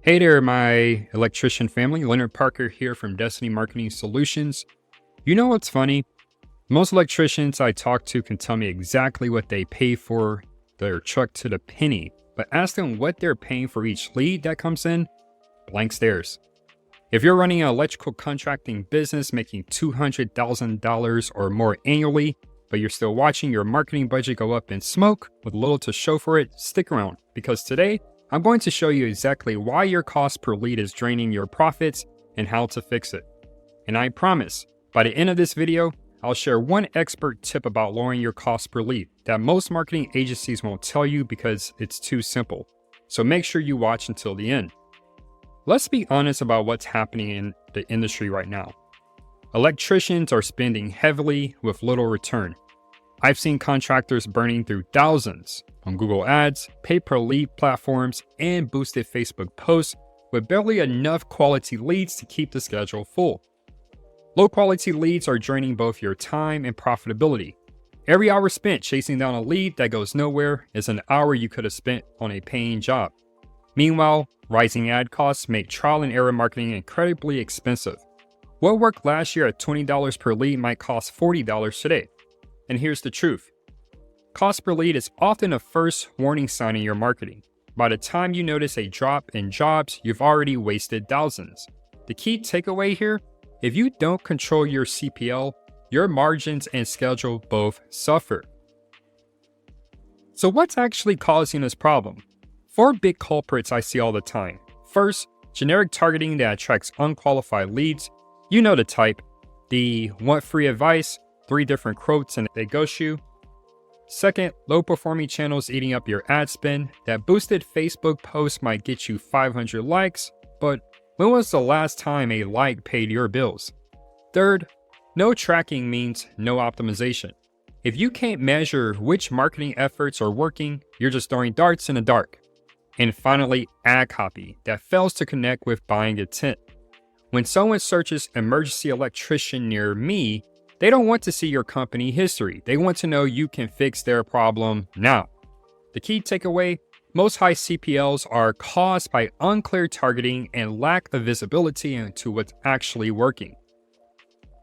Hey there, my electrician family. Leonard Parker here from Destiny Marketing Solutions. You know what's funny? Most electricians I talk to can tell me exactly what they pay for their truck to the penny, but ask them what they're paying for each lead that comes in, blank stares. If you're running an electrical contracting business making $200,000 or more annually, but you're still watching your marketing budget go up in smoke with little to show for it, stick around, because today I'm going to show you exactly why your cost per lead is draining your profits and how to fix it. And I promise, by the end of this video, I'll share one expert tip about lowering your cost per lead that most marketing agencies won't tell you because it's too simple. So make sure you watch until the end. Let's be honest about what's happening in the industry right now. Electricians are spending heavily with little return. I've seen contractors burning through thousands on Google Ads, pay-per-lead platforms, and boosted Facebook posts with barely enough quality leads to keep the schedule full. Low-quality leads are draining both your time and profitability. Every hour spent chasing down a lead that goes nowhere is an hour you could have spent on a paying job. Meanwhile, rising ad costs make trial and error marketing incredibly expensive. What worked last year at $20 per lead might cost $40 today. And here's the truth. Cost per lead is often a first warning sign in your marketing. By the time you notice a drop in jobs, you've already wasted thousands. The key takeaway here, if you don't control your CPL, your margins and schedule both suffer. So what's actually causing this problem? 4 big culprits I see all the time. First, generic targeting that attracts unqualified leads. You know the type. The want free advice, 3 different quotes and they ghost you. Second, low-performing channels eating up your ad spend. That boosted Facebook post might get you 500 likes, but when was the last time a like paid your bills? Third, no tracking means no optimization. If you can't measure which marketing efforts are working, you're just throwing darts in the dark. And finally, ad copy that fails to connect with buying intent. When someone searches emergency electrician near me, they don't want to see your company history. They want to know you can fix their problem now. The key takeaway, most high CPLs are caused by unclear targeting and lack of visibility into what's actually working.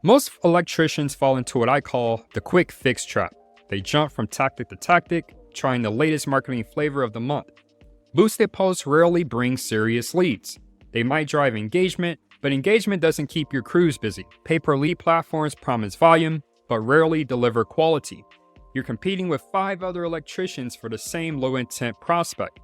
Most electricians fall into what I call the quick fix trap. They jump from tactic to tactic, trying the latest marketing flavor of the month. Boosted posts rarely bring serious leads. They might drive engagement, but engagement doesn't keep your crews busy. Pay-per-lead platforms promise volume, but rarely deliver quality. You're competing with 5 other electricians for the same low-intent prospect.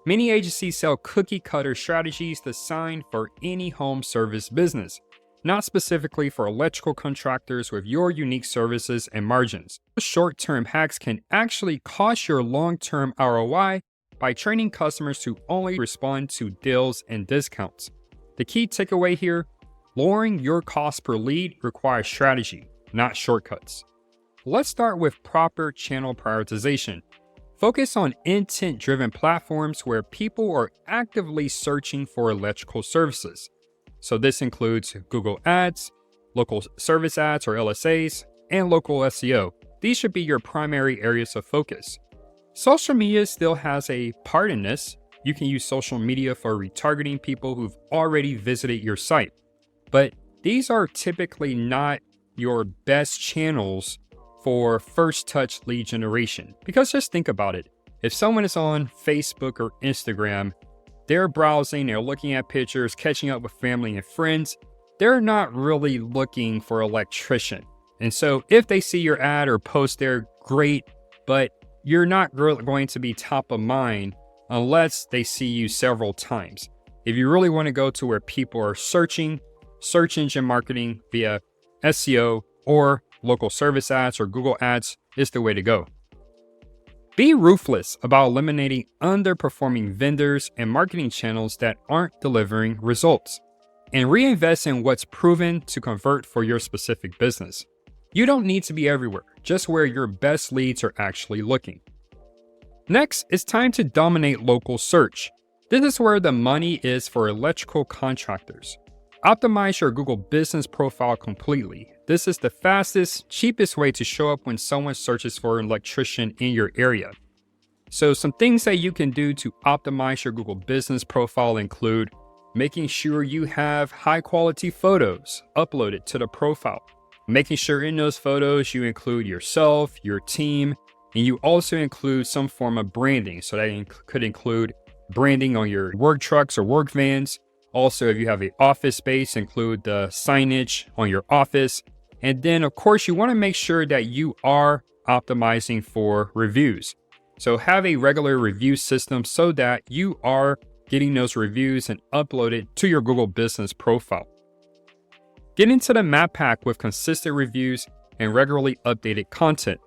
Many agencies sell cookie-cutter strategies designed for any home service business, not specifically for electrical contractors with your unique services and margins. Short-term hacks can actually cost your long-term ROI by training customers to only respond to deals and discounts. The key takeaway here, lowering your cost per lead requires strategy, not shortcuts. Let's start with proper channel prioritization. Focus on intent-driven platforms where people are actively searching for electrical services. So this includes Google Ads, local service ads or LSAs, and local SEO. These should be your primary areas of focus. Social media still has a part in this. You can use social media for retargeting people who've already visited your site. But these are typically not your best channels for first touch lead generation. Because just think about it. If someone is on Facebook or Instagram, they're browsing, they're looking at pictures, catching up with family and friends. They're not really looking for an electrician. And so if they see your ad or post there, great, but you're not really going to be top of mind unless they see you several times. If you really want to go to where people are searching, search engine marketing via SEO or local service ads or Google Ads is the way to go. Be ruthless about eliminating underperforming vendors and marketing channels that aren't delivering results, and reinvest in what's proven to convert for your specific business. You don't need to be everywhere, just where your best leads are actually looking. Next, it's time to dominate local search. This is where the money is for electrical contractors. Optimize your Google business profile completely. This is the fastest, cheapest way to show up when someone searches for an electrician in your area. So some things that you can do to optimize your Google business profile include making sure you have high quality photos uploaded to the profile, making sure in those photos you include yourself, your team, and you also include some form of branding. So that could include branding on your work trucks or work vans. Also, if you have an office space, include the signage on your office. And then, of course, you want to make sure that you are optimizing for reviews. So have a regular review system so that you are getting those reviews and uploaded to your Google business profile. Get into the map pack with consistent reviews and regularly updated content.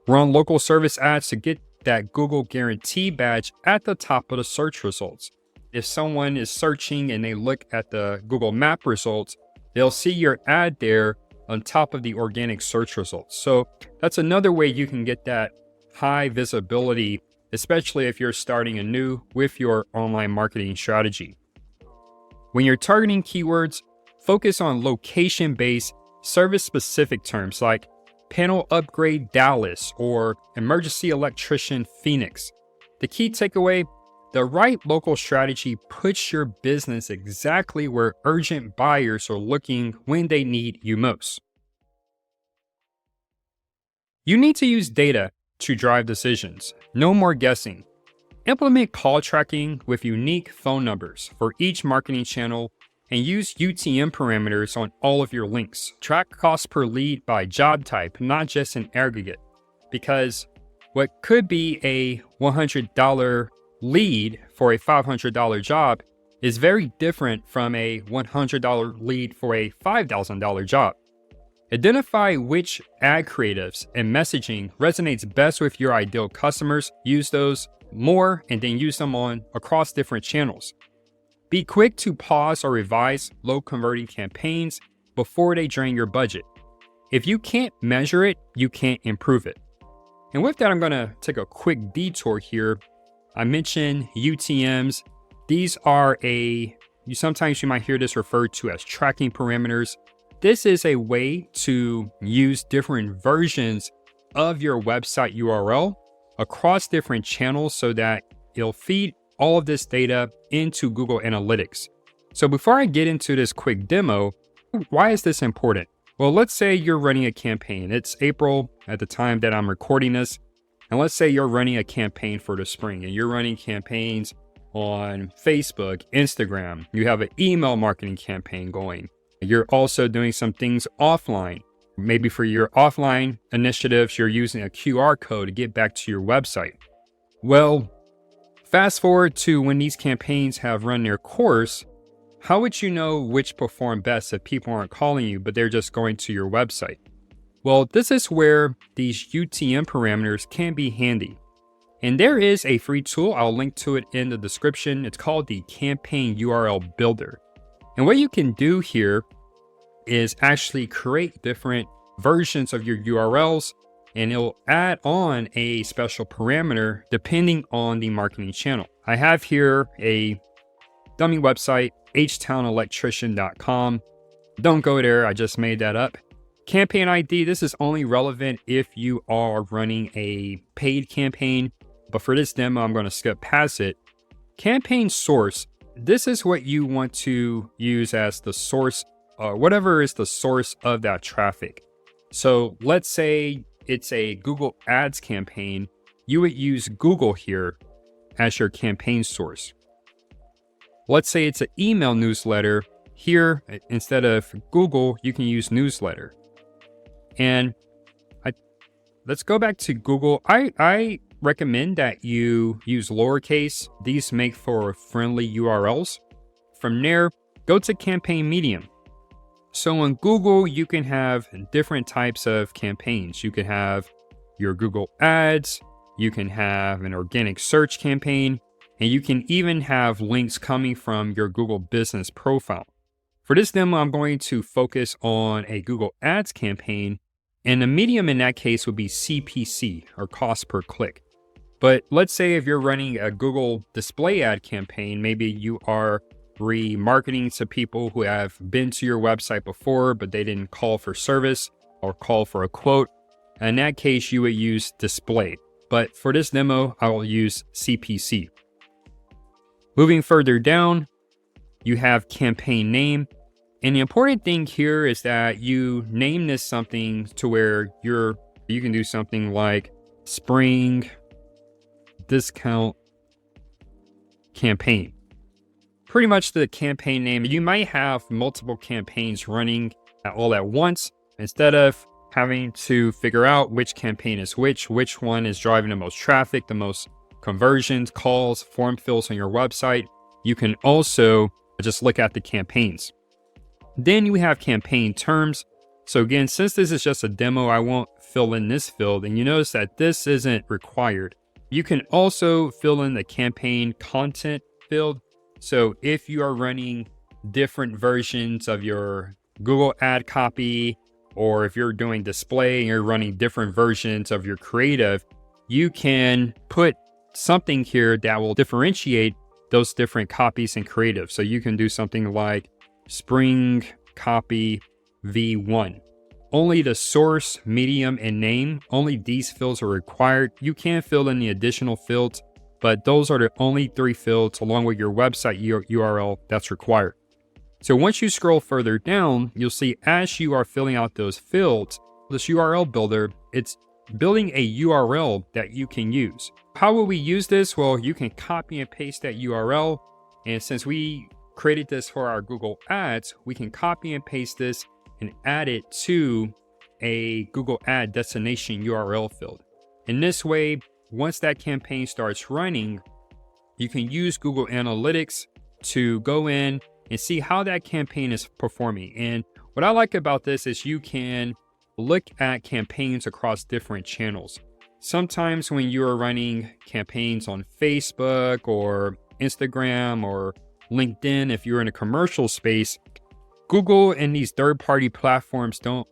Run local service ads to get that Google Guarantee badge at the top of the search results. If someone is searching and they look at the Google Map results, they'll see your ad there on top of the organic search results. So that's another way you can get that high visibility, especially if you're starting anew with your online marketing strategy. When you're targeting keywords, focus on location-based, service-specific terms like panel upgrade Dallas or emergency electrician Phoenix. The key takeaway, the right local strategy puts your business exactly where urgent buyers are looking when they need you most. You need to use data to drive decisions. No more guessing. Implement call tracking with unique phone numbers for each marketing channel and use UTM parameters on all of your links. Track cost per lead by job type, not just an aggregate, because what could be a $100 lead for a $500 job is very different from a $100 lead for a $5,000 job. Identify which ad creatives and messaging resonates best with your ideal customers. Use those more and then use them across different channels. Be quick to pause or revise low converting campaigns before they drain your budget. If you can't measure it, you can't improve it. And with that, I'm going to take a quick detour here. I mentioned UTMs. These are sometimes you might hear this referred to as tracking parameters. This is a way to use different versions of your website URL across different channels so that it'll feed all of this data into Google Analytics. So before I get into this quick demo, why is this important? Well, let's say you're running a campaign. It's April at the time that I'm recording this. And let's say you're running a campaign for the spring and you're running campaigns on Facebook, Instagram. You have an email marketing campaign going. You're also doing some things offline. Maybe for your offline initiatives, you're using a QR code to get back to your website. Well, fast forward to when these campaigns have run their course, how would you know which perform best if people aren't calling you, but they're just going to your website? Well, this is where these UTM parameters can be handy. And there is a free tool, I'll link to it in the description. It's called the Campaign URL Builder. And what you can do here is actually create different versions of your URLs, and it'll add on a special parameter depending on the marketing channel. I have here a dummy website, htownelectrician.com. Don't go there, I just made that up. Campaign ID, this is only relevant if you are running a paid campaign, but for this demo, I'm going to skip past it. Campaign source, this is what you want to use as the source, whatever is the source of that traffic. So let's say it's a Google Ads campaign. You would use Google here as your campaign source. Let's say it's an email newsletter. Here, instead of Google, you can use newsletter. And let's go back to Google. I recommend that you use lowercase. These make for friendly URLs. From there, go to campaign medium. So on Google, you can have different types of campaigns. You could have your Google Ads, you can have an organic search campaign, and you can even have links coming from your Google business profile. For this demo, I'm going to focus on a Google Ads campaign, and the medium in that case would be CPC, or cost per click. But let's say if you're running a Google display ad campaign, maybe you are remarketing to people who have been to your website before, but they didn't call for service or call for a quote. In that case, you would use display. but for this demo, I will use CPC. Moving further down, you have campaign name. And the important thing here is that you name this something to where you can do something like spring discount campaign. Pretty much the campaign name. You might have multiple campaigns running all at once. Instead of having to figure out which campaign is which one is driving the most traffic, the most conversions, calls, form fills on your website, you can also just look at the campaigns. Then you have campaign terms. So again, since this is just a demo, I won't fill in this field. And you notice that this isn't required. You can also fill in the campaign content field. So if you are running different versions of your Google ad copy, or if you're doing display and you're running different versions of your creative, you can put something here that will differentiate those different copies and creative. So you can do something like spring copy V1. Only the source, medium, and name, only these fields are required. You can fill in the additional fields, but those are the only 3 fields along with your website URL that's required. So once you scroll further down, you'll see as you are filling out those fields, this URL builder, it's building a URL that you can use. How will we use this? Well, you can copy and paste that URL. And since we created this for our Google Ads, we can copy and paste this and add it to a Google Ad destination URL field. In this way, once that campaign starts running, you can use Google Analytics to go in and see how that campaign is performing. And what I like about this is you can look at campaigns across different channels. Sometimes when you are running campaigns on Facebook or Instagram or LinkedIn, if you're in a commercial space, Google and these third-party platforms don't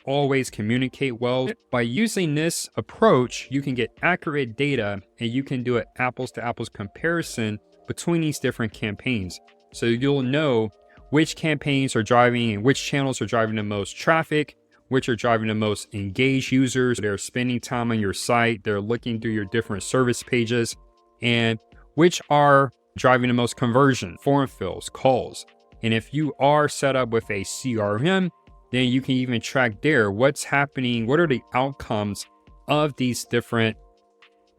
always communicate well. By using this approach, you can get accurate data and you can do an apples to apples comparison between these different campaigns. So you'll know which campaigns are driving and which channels are driving the most traffic, which are driving the most engaged users. They're spending time on your site, they're looking through your different service pages, and which are driving the most conversion, form fills, calls. And if you are set up with a CRM, then you can even track there what's happening, what are the outcomes of these different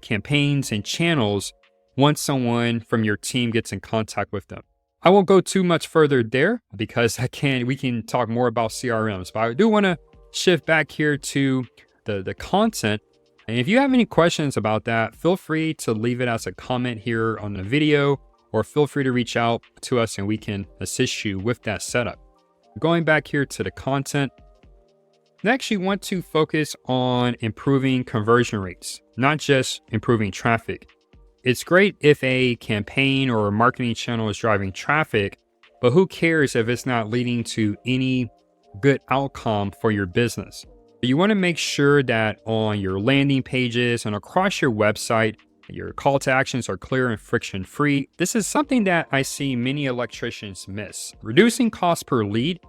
campaigns and channels once someone from your team gets in contact with them. I won't go too much further there because we can talk more about CRMs, but I do want to shift back here to the content. And if you have any questions about that, feel free to leave it as a comment here on the video, or feel free to reach out to us and we can assist you with that setup. Going back here to the content, next you want to focus on improving conversion rates, not just improving traffic. It's great if a campaign or a marketing channel is driving traffic, but who cares if it's not leading to any good outcome for your business? You want to make sure that on your landing pages and across your website, your call to actions are clear and friction-free. This is something that I see many electricians miss. Reducing cost per lead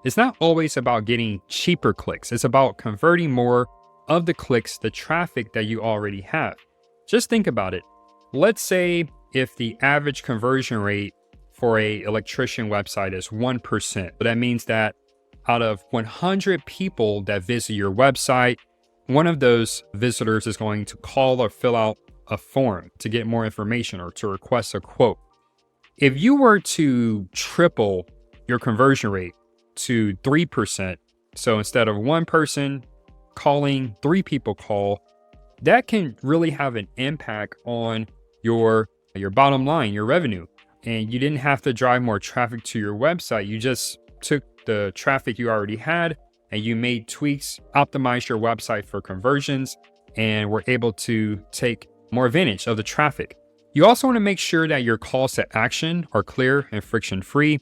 is not always about getting cheaper clicks. It's about converting more of the clicks, the traffic that you already have. Just think about it. Let's say if the average conversion rate for an electrician website is 1%, that means that out of 100 people that visit your website, one of those visitors is going to call or fill out a form to get more information or to request a quote. If you were to triple your conversion rate to 3%, so instead of one person calling, 3 people call, that can really have an impact on your bottom line, your revenue. And you didn't have to drive more traffic to your website. You just took the traffic you already had and you made tweaks, optimized your website for conversions, and were able to take more advantage of the traffic. You also want to make sure that your calls to action are clear and friction-free.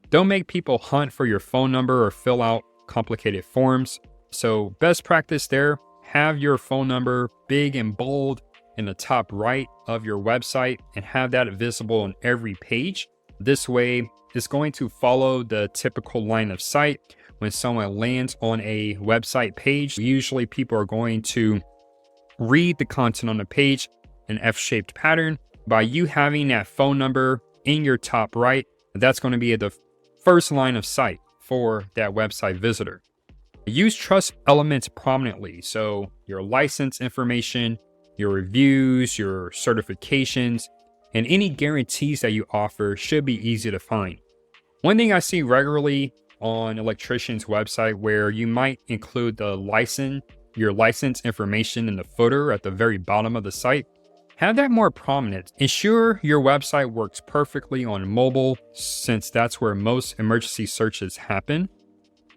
Don't make people hunt for your phone number or fill out complicated forms. So best practice there, have your phone number big and bold in the top right of your website and have that visible on every page. This way, it's going to follow the typical line of sight. When someone lands on a website page, usually people are going to read the content on the page in an F-shaped pattern. By you having that phone number in your top right, that's going to be the first line of sight for that website visitor. Use trust elements prominently. So your license information, your reviews, your certifications, and any guarantees that you offer should be easy to find. One thing I see regularly on Electricians' website where you might include your license information in the footer at the very bottom of the site. Have that more prominent. Ensure your website works perfectly on mobile, since that's where most emergency searches happen.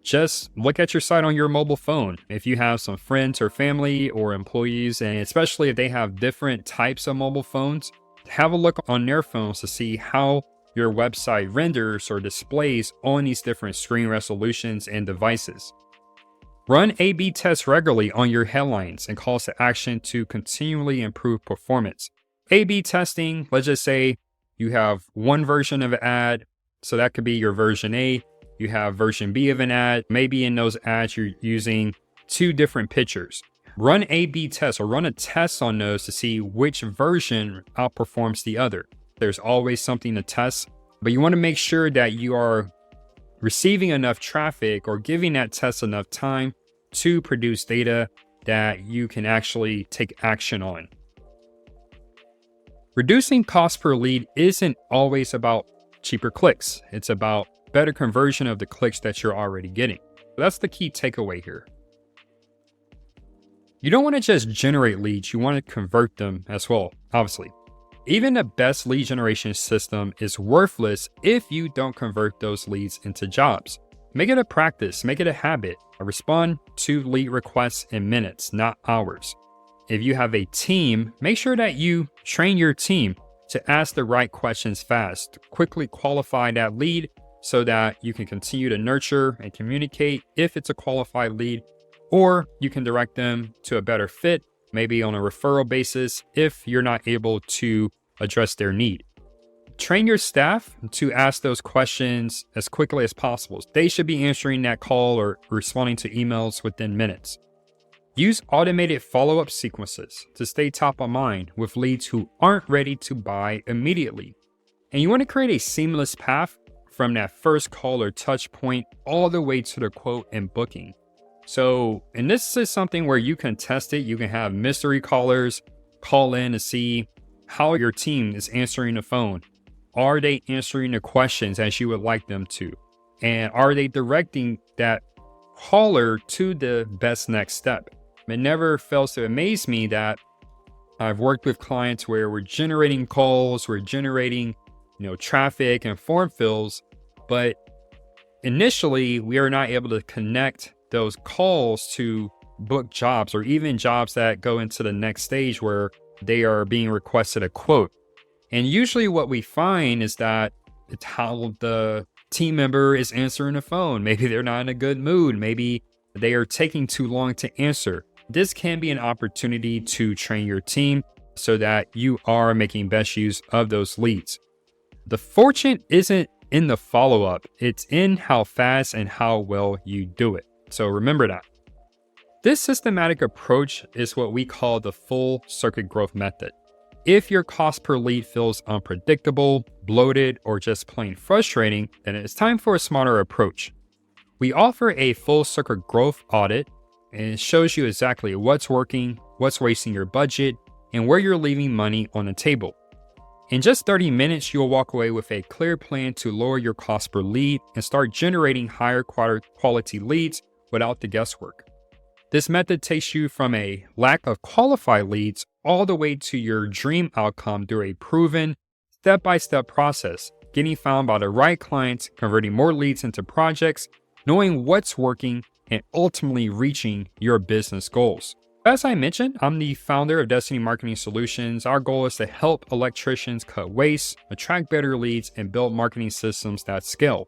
Just look at your site on your mobile phone. If you have some friends or family or employees, and especially if they have different types of mobile phones, have a look on their phones to see how your website renders or displays on these different screen resolutions and devices. Run A/B tests regularly on your headlines and calls to action to continually improve performance. A/B testing, let's just say you have one version of an ad, so that could be your version A. You have version B of an ad. Maybe in those ads, you're using two different pictures. Run A/B tests or run a test on those to see which version outperforms the other. There's always something to test, but you want to make sure that you are receiving enough traffic or giving that test enough time to produce data that you can actually take action on. Reducing cost per lead isn't always about cheaper clicks. It's about better conversion of the clicks that you're already getting. That's the key takeaway here. You don't want to just generate leads, you want to convert them as well, obviously. Even the best lead generation system is worthless if you don't convert those leads into jobs. Make it a practice, make it a habit. Respond to lead requests in minutes, not hours. If you have a team, make sure that you train your team to ask the right questions fast. Quickly qualify that lead so that you can continue to nurture and communicate if it's a qualified lead, or you can direct them to a better fit, maybe on a referral basis if you're not able to address their need. Train your staff to ask those questions as quickly as possible. They should be answering that call or responding to emails within minutes. Use automated follow-up sequences to stay top of mind with leads who aren't ready to buy immediately. And you want to create a seamless path from that first call or touch point all the way to the quote and booking. So, and this is something where you can test it. You can have mystery callers call in to see how your team is answering the phone. Are they answering the questions as you would like them to? And are they directing that caller to the best next step? It never fails to amaze me that I've worked with clients where we're generating calls, we're generating, traffic and form fills, but initially we are not able to connect those calls to book jobs or even jobs that go into the next stage where they are being requested a quote. And usually what we find is that it's how the team member is answering the phone. Maybe they're not in a good mood. Maybe they are taking too long to answer. This can be an opportunity to train your team so that you are making best use of those leads. The fortune isn't in the follow-up. It's in how fast and how well you do it. So remember that. This systematic approach is what we call the full circuit growth method. If your cost per lead feels unpredictable, bloated, or just plain frustrating, then it's time for a smarter approach. We offer a full circuit growth audit, and it shows you exactly what's working, what's wasting your budget, and where you're leaving money on the table. In just 30 minutes, you'll walk away with a clear plan to lower your cost per lead and start generating higher quality leads without the guesswork. This method takes you from a lack of qualified leads all the way to your dream outcome through a proven, step-by-step process, getting found by the right clients, converting more leads into projects, knowing what's working, and ultimately reaching your business goals. As I mentioned, I'm the founder of Destiny Marketing Solutions. Our goal is to help electricians cut waste, attract better leads, and build marketing systems that scale.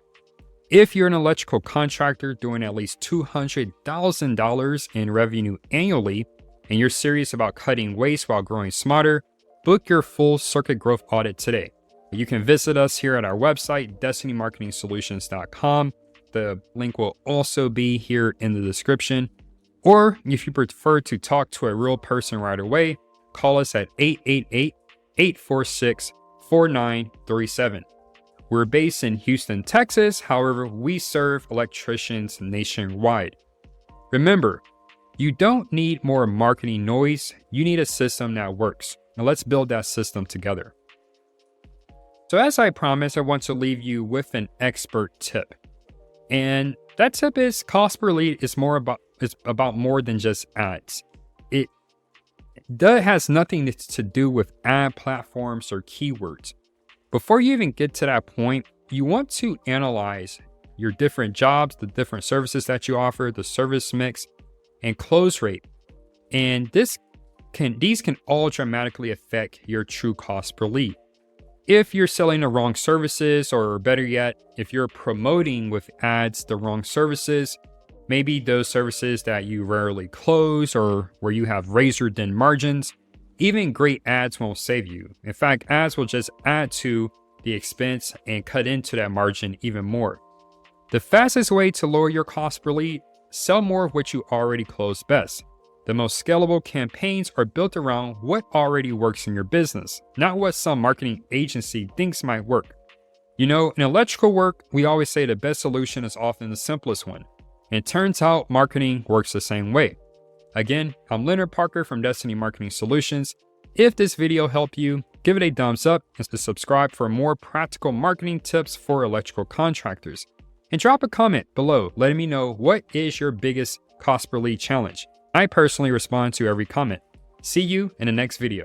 If you're an electrical contractor doing at least $200,000 in revenue annually, and you're serious about cutting waste while growing smarter, book your full circuit growth audit today. You can visit us here at our website, destinymarketingsolutions.com. The link will also be here in the description. Or if you prefer to talk to a real person right away, call us at 888-846-4937. We're based in Houston, Texas. However, we serve electricians nationwide. Remember, you don't need more marketing noise. You need a system that works. Now let's build that system together. So as I promised, I want to leave you with an expert tip. And that tip is cost per lead is about more than just ads. It has nothing to do with ad platforms or keywords. Before you even get to that point, you want to analyze your different jobs, the different services that you offer, the service mix, and close rate. And these can all dramatically affect your true cost per lead. If you're selling the wrong services, or better yet, if you're promoting with ads the wrong services, maybe those services that you rarely close or where you have razor-thin margins, even great ads won't save you. In fact, ads will just add to the expense and cut into that margin even more. The fastest way to lower your cost per lead, sell more of what you already close best. The most scalable campaigns are built around what already works in your business, not what some marketing agency thinks might work. You know, in electrical work, we always say the best solution is often the simplest one. And it turns out marketing works the same way. Again, I'm Leonard Parker from Destiny Marketing Solutions. If this video helped you, give it a thumbs up and subscribe for more practical marketing tips for electrical contractors. And drop a comment below letting me know what is your biggest cost per lead challenge. I personally respond to every comment. See you in the next video.